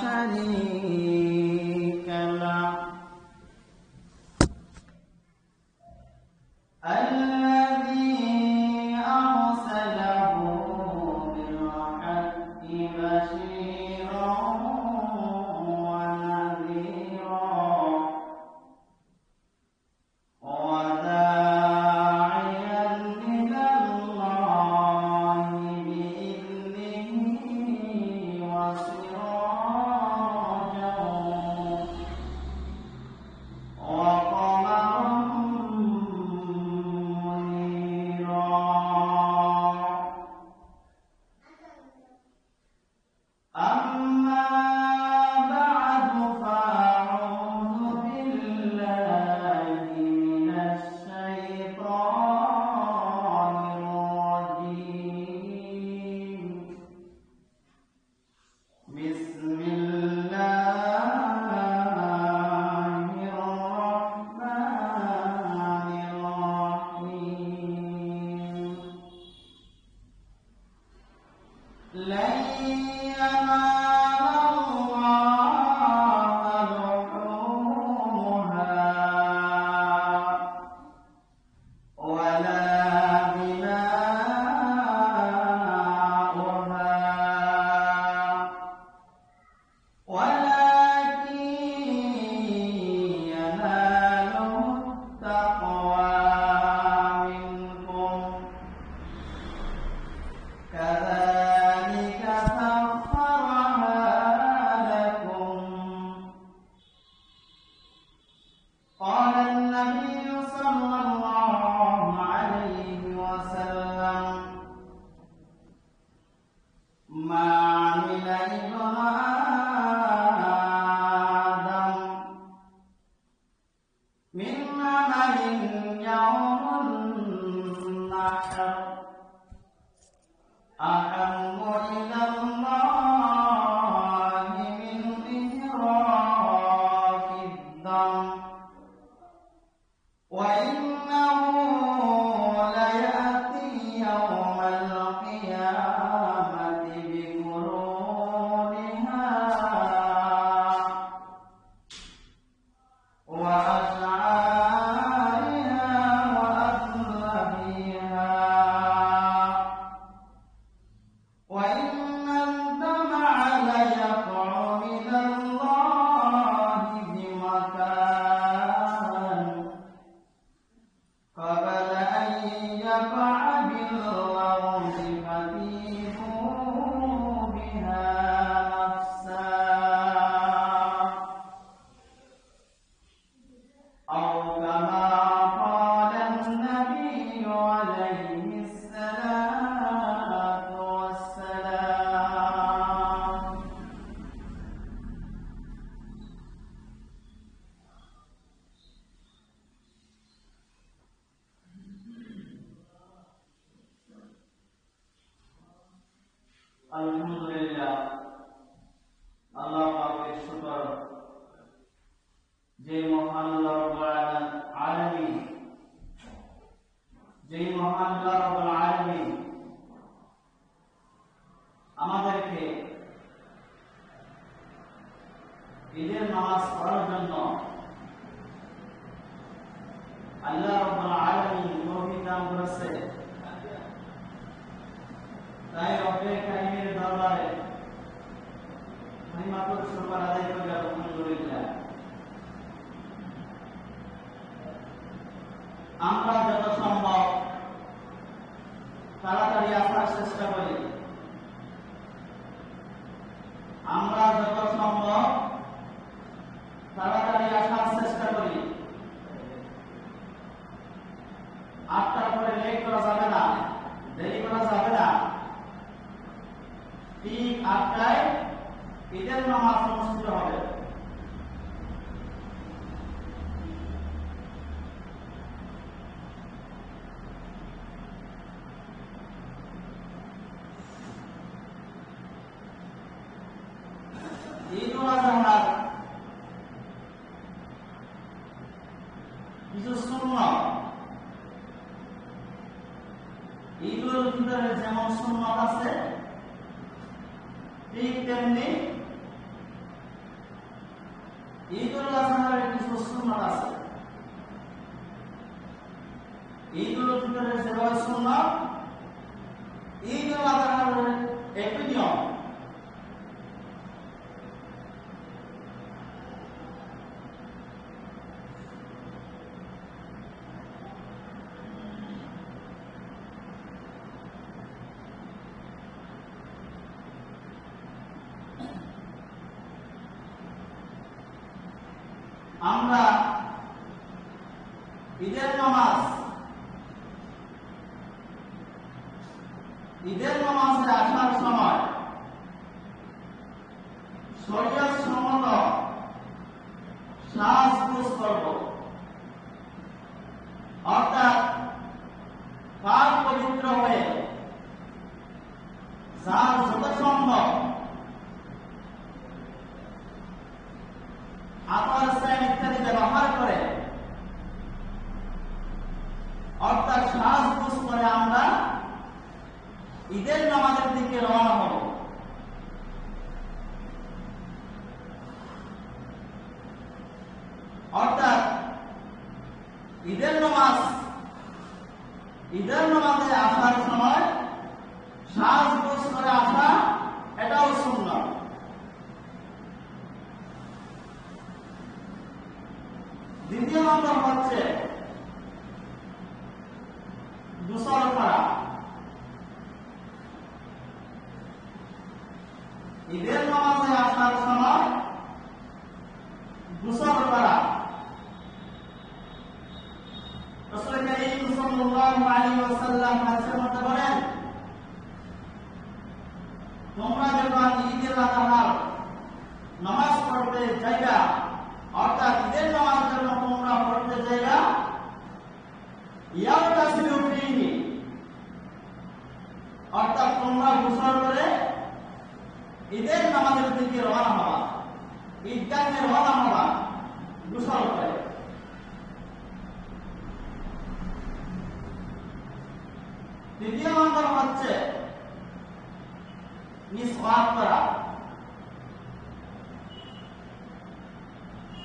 شريك له الذي أرسله بالحق بشيرا ونذيرا وداعيا إلى الله بإذنه وسراجا وقمرا منيرا. أما بعد فأعوذ بالله من الشيطان الرجيم. بسم الله الرحمن الرحيم. لن ينال الله لحومها ولا دماؤها ولكن يناله التقوى منكم. كذلك سخرها لكم. قال النبي صلى الله عليه وسلم: ما عمل ابن آدم من عمل يوم النحر أحب إلى الله من إهراق الدم وإنه ليأتي يوم القيامة بقرونها وأشعارها وأذنابها وإن الدمع ليقع من الله بمكان قبل أن يقع بالأرض فتيبوا بها نفسا أو كما قال النبي عليه الصلاة والسلام. আলহামদুলিল্লাহ, আল্লাহ পাকের শুকর যে মহান আল্লাহ রাব্বুল আলামিন আমাদেরকে ঈদের নামাজ পড়ার জন্য আল্লাহ রাব্বুল আলামিন তৌফিক দান করেছে। তাই রব্বে কারীমের দরবারে মহিমাতুল শুকর আদায় করি আলহামদুলিল্লাহ। আমরা যত সম্ভব তাড়াতাড়ি আসার চেষ্টা করি। আমরা যত সম্ভব তাড়াতাড়ি আসার চেষ্টা করি। 8টার পরে লেট করা যাবে না, দেরি করা যাবে না। ঠিক 8টায় ঈদের নামাজ অনুষ্ঠিত হবে। ঈদুল আজহার কিছু সুন্নাত, ঈদুল ফিতরের যেমন সুন্নাত আছে ঠিক তেমনি ঈদুল আজহার কিছু সুন্নাত আছে। ঈদুল ফিতরের যেভাবে সুন্নাত, ঈদুল আজহার একই নিয়ম। আমরা ঈদের নামাজে আসার সময় শরীয়ত সম্মত সাজগোজ করব, অর্থাৎ পাক পবিত্র হয়ে যার যত সম্ভব আতর স্নান ইত্যাদি ব্যবহার করে, অর্থাৎ সাজগোজ করে আমরা ঈদের নামাজের দিকে রওনা হব। অর্থাৎ ঈদের নামাজে আসার সময় সাজগোজ করে আসা, এটাও সুন্নাত। দ্বিতীয় নম্বর হচ্ছে গোসল করা। ঈদের নামাজে আসার সময় গোসল করা। রাসূল কারীম সাল্লাল্লাহু আলাইহি ওয়াসাল্লাম হাদিসের মধ্যে বলেন, তোমরা যখন ঈদের আজহার নামাজ পড়তে যাইবা, অর্থাৎ ঈদের নামাজের জন্য তোমরা পড়তে যাইবা, ইয়াগতাসিলু ফীহি, অর্থাৎ তোমরা গোসল করে ঈদের নামাজের দিকে রওনা হবা, ঈদগাহে রওনা হবা গোসল করে। তৃতীয় নম্বর হচ্ছে মিসওয়াক করা।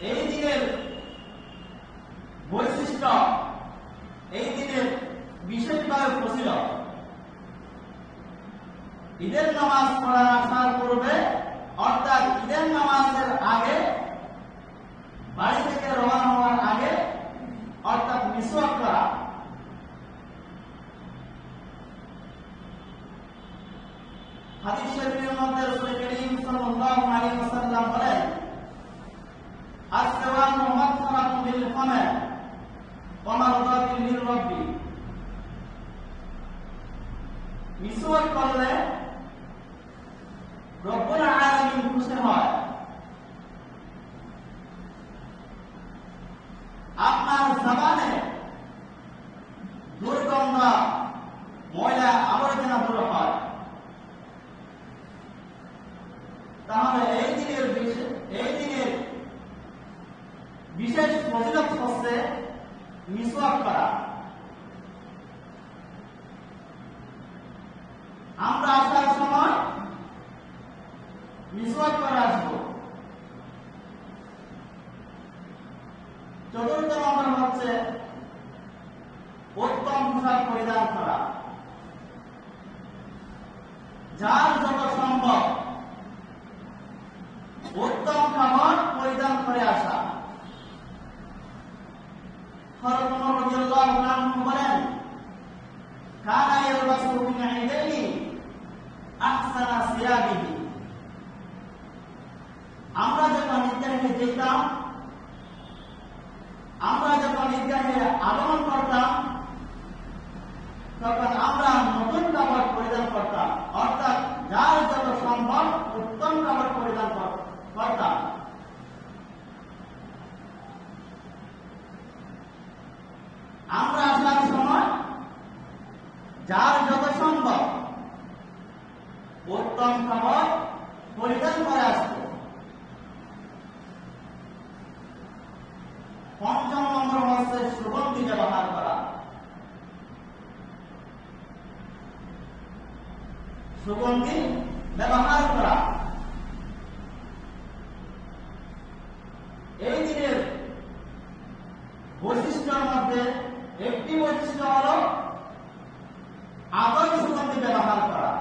এই দিনের বৈশিষ্ট্য, এই দিনের বিশেষভাবে ফজিলত। ঈদের নামাজ পড়ার আসার পূর্বে, অর্থাৎ ঈদের নামাজের আগে, বাড়ি থেকে রওনা হওয়ার আগে, অর্থাৎ মিসওয়াক করা। হাদিস শরীফের মধ্যে রাসূল কারীম সাল্লাল্লাহু আলাইহি ওয়াসাল্লাম বলেন, আসওয়াকু মাতহারাতুন বিল ফাম ওয়া মারদাতুন লির রাব্বি। মিসওয়াক করলে রব্বুল আলামিন খুশি হয়। আপনার জবানে দুর্গন্ধ, ময়লা আবর্জনা দূর হয়। তাহলে এই দিনের বিশেষ ফজিলত হচ্ছে মিসওয়াক করা। আমরা আসার সময় মিসওয়াক করে আসবো। চতুর্থ নম্বর হচ্ছে উত্তম পোশাক পরিধান করা। যার যত সম্ভব উত্তম কাপড় পরিধান করে আসা। হযরত ওমর রাদিয়াল্লাহু আনহু বলেন, কানা ইয়ালবাসু মিন ঈদাইহি আহসানা সিয়াবিহি। আমরা যখন ঈদগাহে যেতাম, আমরা যখন ঈদগাহে আগমন করতাম, তখন আমরা নতুন কাপড় পরিধান করতাম, অর্থাৎ যার যত সম্ভব উত্তম কাপড় পরিধান করতাম। আমরা আসার সময় যার যত সম্ভব উত্তম কাপড় পরিধান করে আসত। পঞ্চম নম্বর হচ্ছে সুগন্ধি ব্যবহার করা। সুগন্ধি ব্যবহার করা, মধ্যে একটি বৈশিষ্ট্য হলো আতর সুগন্ধি ব্যবহার করা।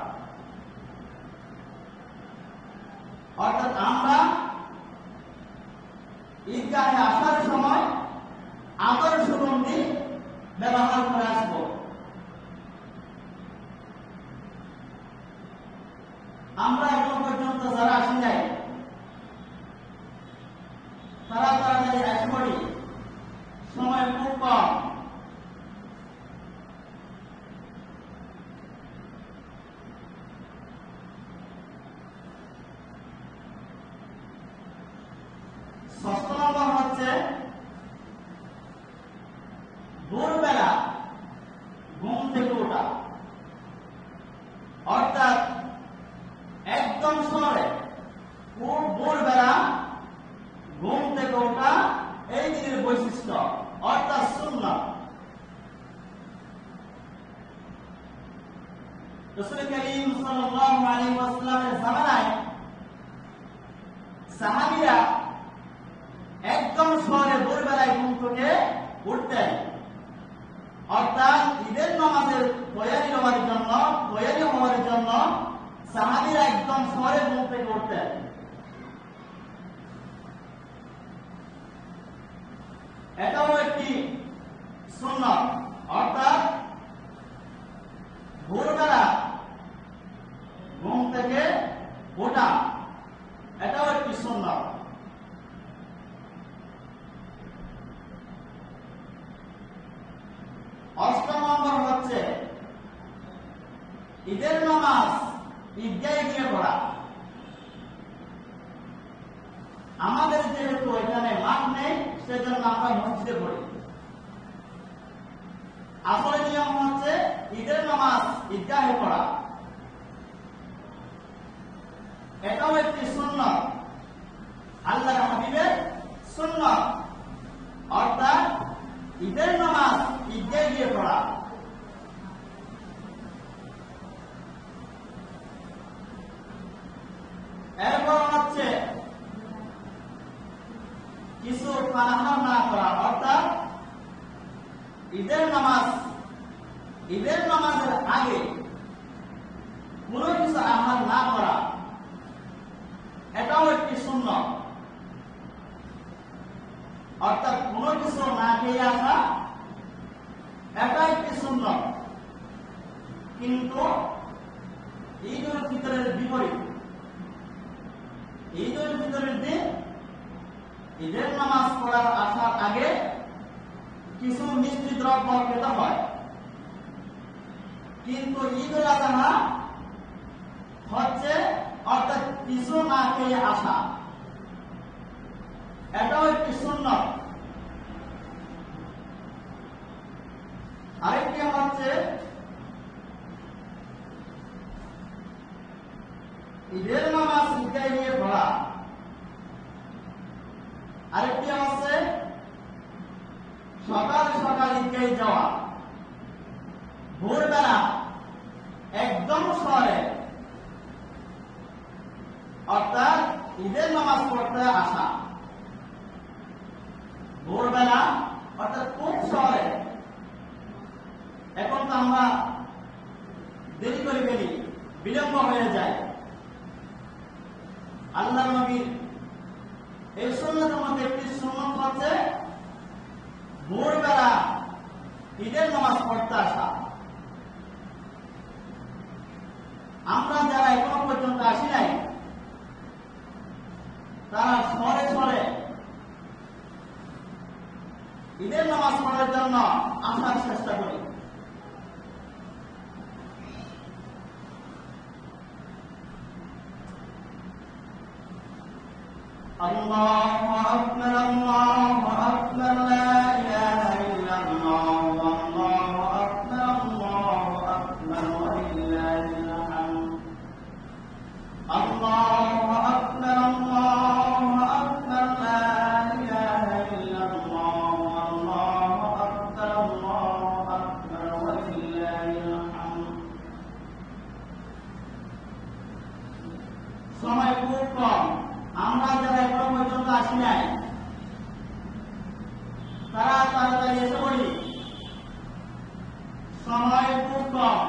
অর্থাৎ আমরা ঈদগাহে আসার সময় আতর সুগন্ধি ব্যবহার করে আসব। আমরা এখন পর্যন্ত যারা আসি নাই তারা তাড়াতাড়ি এসে পড়ি, সময় খুব কম। ষষ্ঠ নম্বর হচ্ছে ভোরবেলা ঘুম থেকে ওঠা, অর্থাৎ একদম সময় খুব ভোরবেলা ঘুম থেকে ওঠা এই দিনের বৈশিষ্ট্য, অর্থাৎ সুন্নাত। রাসূল করিম সাল্লাল্লাহু আলাইহি ওয়াসাল্লামের জামানায় সাহাবীরা একদম সকালে ভোরবেলায় ঘুম থেকে উঠতেন, অর্থাৎ ঈদের নামাজের তৈরি হওয়ার জন্য সাহাবীরা একদম সকালে ঘুম থেকে উঠতেন। এটাও একটি সুন্নাত, অর্থাৎ ভোরবেলা ঘুম থেকে ওঠা, এটাও একটি সুন্নাত। অষ্টম নম্বর হচ্ছে ঈদের নামাজ ঈদগাহে গিয়ে পড়া। আমাদের যেহেতু এখানে মাঠ নেই, সেজন্য আমরা মসজিদে পড়ি। আসলে নিয়ম হচ্ছে ঈদের নামাজ ঈদগাহে পড়া, এটাও একটি সুন্নাত, আল্লাহর হাবিবের সুন্নাত, অর্থাৎ ঈদের নামাজ ঈদগাহে গিয়ে পড়া। এরপর হচ্ছে কিছু পানাহার না করা, অর্থাৎ ঈদের নামাজের আগে কোনো কিছু আহার না করা, এটাও একটি সুন্নাত, অর্থাৎ কোনো কিছু না খেয়ে আসা, এটা একটি সুন্নাত। কিন্তু ঈদ উল ফিতরের বিপরীত, ঈদ উল ফিতরের দিন ঈদের নামাজ পড়ার আসার আগে কিছু মিষ্টি দ্রব্য খেতে হয়, কিন্তু ঈদ উল আযহা হচ্ছে অর্থাৎ কিছু না খেয়ে আসা, এটাও একটি সুন্নাত। আরেকটি হচ্ছে ঈদের নামাজ ঈদগাহে গিয়ে পড়া। আরেকটি হচ্ছে সকাল সকাল ঈদগাহে যাওয়া, ভোরবেলা একদম সকালে, অর্থাৎ ঈদের নামাজ পড়তে আসা ভোরবেলা, অর্থাৎ খুব সকালে। এখন তো আমরা দেরি করে ফেলি, বিলম্ব হয়ে যায়। আল্লাহর নবীর এই সুন্নাতের মধ্যে একটি সুন্নাত হচ্ছে ভোরবেলা ঈদের নামাজ পড়তে আসা। আমরা যারা এখনো পর্যন্ত আসি নাই, তারা শহরে শহরে ঈদের নামাজ পড়ার জন্য আসার চেষ্টা করি। আল্লাহু আকবার, আল্লাহু আকবার, লা ইলাহা ইল্লাল্লাহ, আল্লাহু আকবার, আল্লাহু আকবার, ওয়া লিল্লাহিল হামদ। আল্লাহু আকবার, আল্লাহু আকবার, লা ইলাহা ইল্লাল্লাহ, আল্লাহু আকবার, আল্লাহু আকবার, ওয়া লিল্লাহিল হামদ। সময় খুব কম, আমরা যারা এখনো পর্যন্ত আসি নাই তারা তাড়াতাড়ি এসে পড়ি। সময় খুব কম।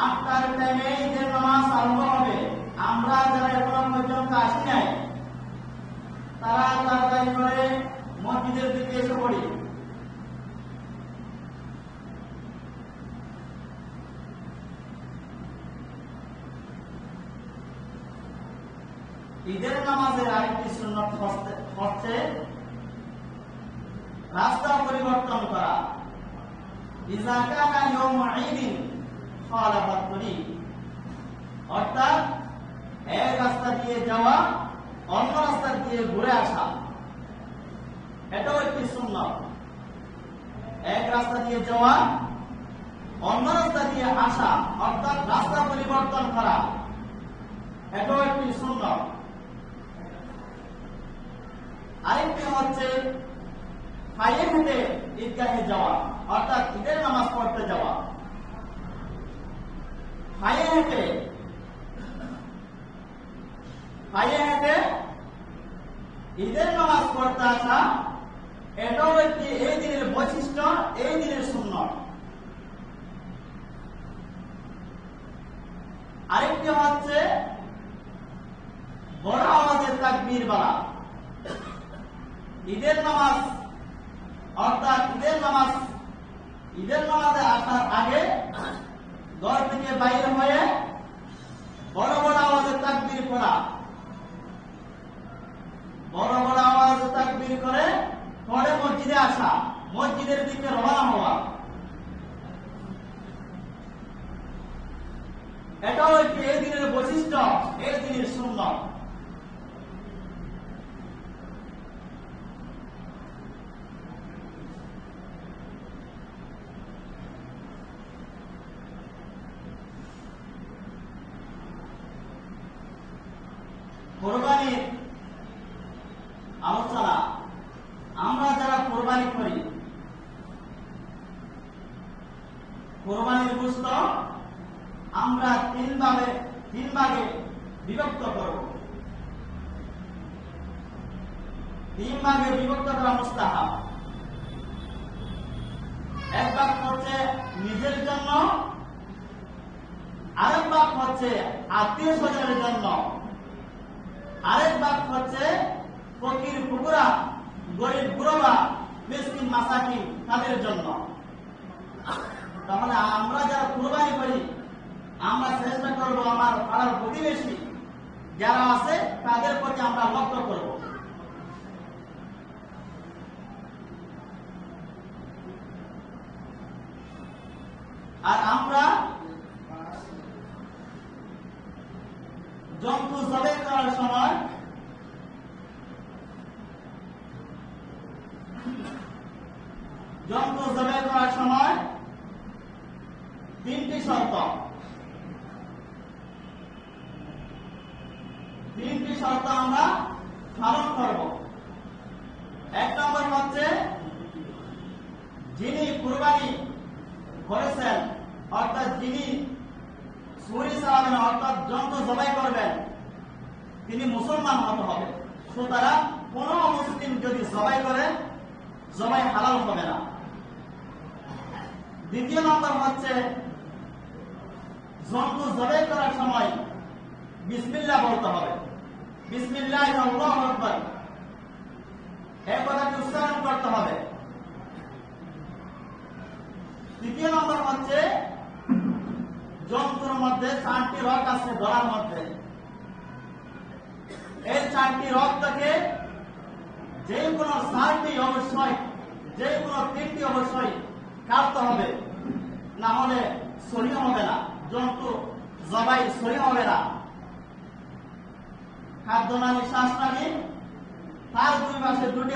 8টার টাইমে ঈদের নামাজ আরম্ভ হবে। আমরা যারা এখনো পর্যন্ত আসি নাই তারা তাড়াতাড়ি করে মসজিদের দিকে এসে পড়ি। ঈদের নামাজের আরেকটি সুন্নাত হচ্ছে রাস্তা পরিবর্তন করা। ইযা কানা ইয়াউমু ঈদিন খালাফাত তরিক, অর্থাৎ এক রাস্তা দিয়ে যাওয়া অন্য রাস্তা দিয়ে ঘুরে আসা, এটাও একটি সুন্নাত। এক রাস্তা দিয়ে যাওয়া অন্য রাস্তা দিয়ে আসা, অর্থাৎ রাস্তা পরিবর্তন করা, এটাও একটি সুন্নাত। আরেকটি হচ্ছে পায়ে হেঁটে ঈদগাহে যাওয়া, অর্থাৎ ঈদের নামাজ পড়তে যাওয়া। পায়ে হেঁটে ঈদের নামাজ পড়তে আসা, এটাও একটি এই দিনের বৈশিষ্ট্য, এই দিনের সুন্নাত। আরেকটি হচ্ছে বড় আওয়াজে তাকবীর বলা। ঈদের নামাজ অর্থাৎ ঈদের নামাজে আসার আগে ঘর থেকে বাইরে হয়ে বড় বড় আওয়াজে তাকবীর করা, বড় বড় আওয়াজে তাকবীর করে পরে মসজিদে আসা, মসজিদের দিকে রওনা হওয়া, এটাও একটি এই দিনের বৈশিষ্ট্য, এই দিনের সুন্নাত। কোরবানির আলোচনা। আমরা যারা কোরবানি করি, কোরবানির গোশত আমরা তিন ভাগে বিভক্ত করব। 3 ভাগে বিভক্ত করা মুস্তাহাব। এক ভাগ হচ্ছে নিজের জন্য, আরেক ভাগ হচ্ছে আত্মীয় স্বজনের জন্য, আরেক ভাগ হচ্ছে ফকির ফুকরা, গরিব গুরবা, মিসকিন মাসাকিন তাদের জন্য। তাহলে আমরা যারা কুরবানি করি, আমরা চেষ্টা করবো আমার পাড়ার প্রতিবেশী যারা আছে তাদের প্রতি আমরা লক্ষ্য করব। আর আমরা জন্তু জবাই করার সময় তিনটি শর্ত আমরা পালন করব। 1 নম্বর হচ্ছে যিনি কুরবানি করেছেন, অর্থাৎ যিনি ছুরি চালাবেন, অর্থাৎ জন্তু জবাই করবেন, তিনি মুসলমান হতে হবে। সুতরাং কোন মুসলিম যদি জবাই করে, জবাই হালাল হবে না। 2 নম্বর হচ্ছে জন্তু জবাই করার সময় বিসমিল্লাহ বলতে হবে। বিসমিল্লাহ আল্লাহু আকবার, এই কথাটি উচ্চারণ করতে হবে। 3 নম্বর হচ্ছে জন্তুর মধ্যে 4টি রগ আছে গলার মধ্যে। এই 4টি রগ থেকে যে কোনো 4টি অবশ্যই, যে কোনো 3টি অবশ্যই কাটতে হবে, না হলে সহি হবে না, জন্তু জবাই সহি হবে না। খাদ্য নালী, শ্বাস নালী, তার 2 পাশে 2টি